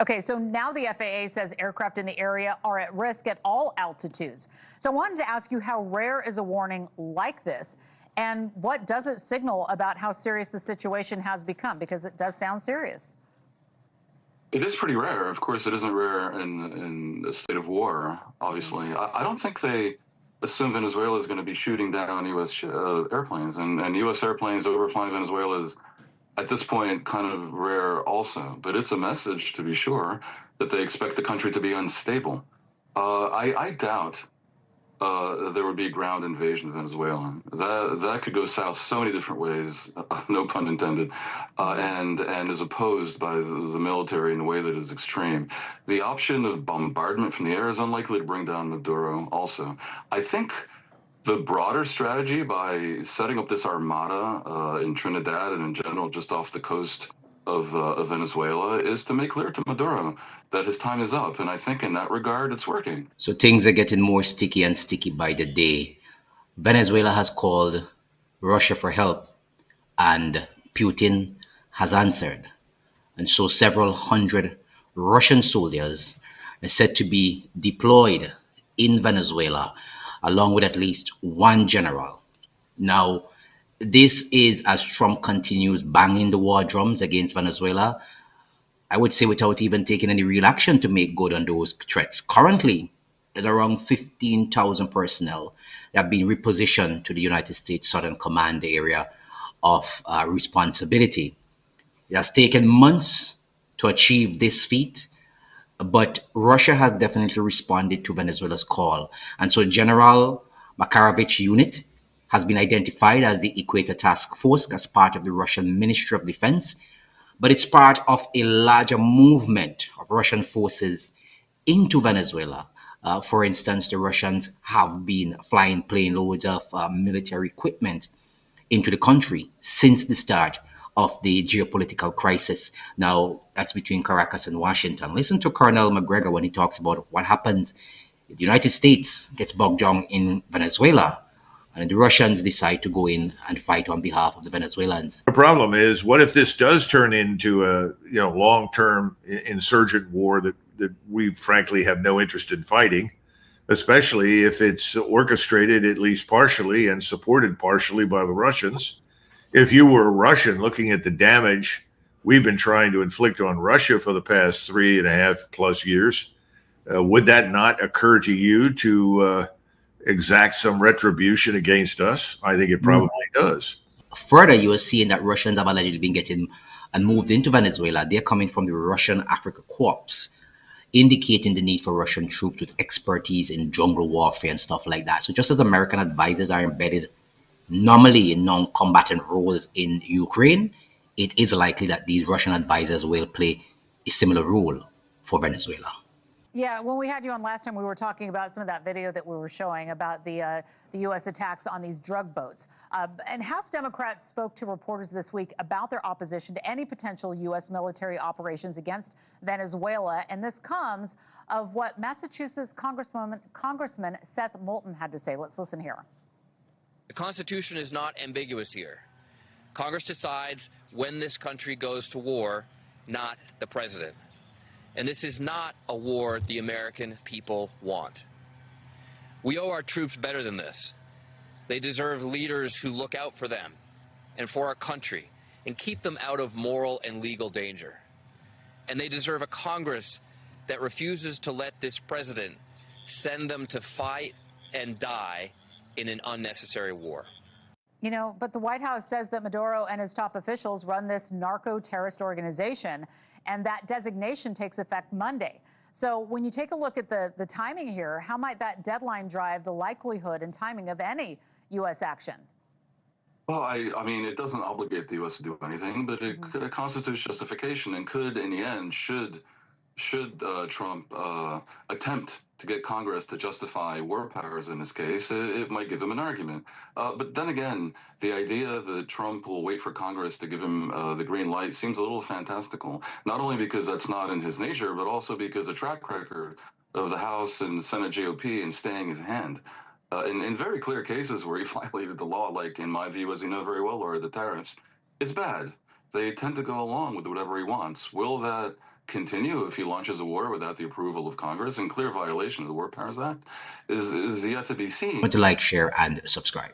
Okay, so now the FAA says aircraft in the area are at risk at all altitudes. So I wanted to ask you, how rare is a warning like this? And what does it signal about how serious the situation has become? Because it does sound serious. It is pretty rare. Of course, it isn't rare in a state of war, obviously. I don't think they assume Venezuela is going to be shooting down U.S. Airplanes. And U.S. airplanes overflying Venezuela is, at this point, kind of rare also. But it's a message, to be sure, that they expect the country to be unstable. I doubt there would be a ground invasion of Venezuela. That could go south so many different ways, no pun intended, and is opposed by the military in a way that is extreme. The option of bombardment from the air is unlikely to bring down Maduro. Also, I think the broader strategy by setting up this armada in Trinidad and in general just off the coast of Venezuela is to make clear to Maduro that his time is up. And I think in that regard, it's working. So things are getting more sticky and sticky by the day. Venezuela has called Russia for help, and Putin has answered. And so several hundred Russian soldiers are said to be deployed in Venezuela, along with at least one general. Now, this is as Trump continues banging the war drums against Venezuela, I would say without even taking any real action to make good on those threats. Currently, there's around 15,000 personnel that have been repositioned to the United States Southern Command area of responsibility. It has taken months to achieve this feat, but Russia has definitely responded to Venezuela's call. And so General Makarovich unit has been identified as the Equator Task Force as part of the Russian Ministry of Defense, but it's part of a larger movement of Russian forces into Venezuela. For instance, the Russians have been flying plane loads of military equipment into the country since the start of the geopolitical crisis. Now, that's between Caracas and Washington. Listen to Colonel McGregor when he talks about what happens if the United States gets bogged down in Venezuela and the Russians decide to go in and fight on behalf of the Venezuelans. The problem is, what if this does turn into a long-term insurgent war that we frankly have no interest in fighting, especially if it's orchestrated at least partially and supported partially by the Russians? If you were a Russian looking at the damage we've been trying to inflict on Russia for the past 3.5+ years, would that not occur to you to exact some retribution against us? I think it probably does. Further, you are seeing that Russians have already been getting and moved into Venezuela. They're coming from the Russian Africa Corps, indicating the need for Russian troops with expertise in jungle warfare and stuff like that. So just as American advisors are embedded normally in non-combatant roles in Ukraine, it is likely that these Russian advisors will play a similar role for Venezuela. Yeah, when we had you on last time, we were talking about some of that video that we were showing about the U.S. attacks on these drug boats. And House Democrats spoke to reporters this week about their opposition to any potential U.S. military operations against Venezuela. And this comes of what Massachusetts Congressman Seth Moulton had to say. Let's listen here. The Constitution is not ambiguous here. Congress decides when this country goes to war, not the president. And this is not a war the American people want. We owe our troops better than this. They deserve leaders who look out for them and for our country and keep them out of moral and legal danger. And they deserve a Congress that refuses to let this president send them to fight and die in an unnecessary war. You know, but the White House says that Maduro and his top officials run this narco-terrorist organization, and that designation takes effect Monday. So when you take a look at the timing here, how might that deadline drive the likelihood and timing of any U.S. action? Well, I mean, it doesn't obligate the U.S. to do anything, but it constitutes justification and could, in the end, should Trump attempt to get Congress to justify war powers in this case, it might give him an argument. But then again, the idea that Trump will wait for Congress to give him the green light seems a little fantastical, not only because that's not in his nature, but also because the track record of the House and Senate GOP in staying his hand. In very clear cases where he violated the law, like in my view, as you know very well, Laura, the tariffs, it's bad. They tend to go along with whatever he wants. Will that continue if he launches a war without the approval of Congress in clear violation of the War Powers Act is yet to be seen. To like, share, and subscribe.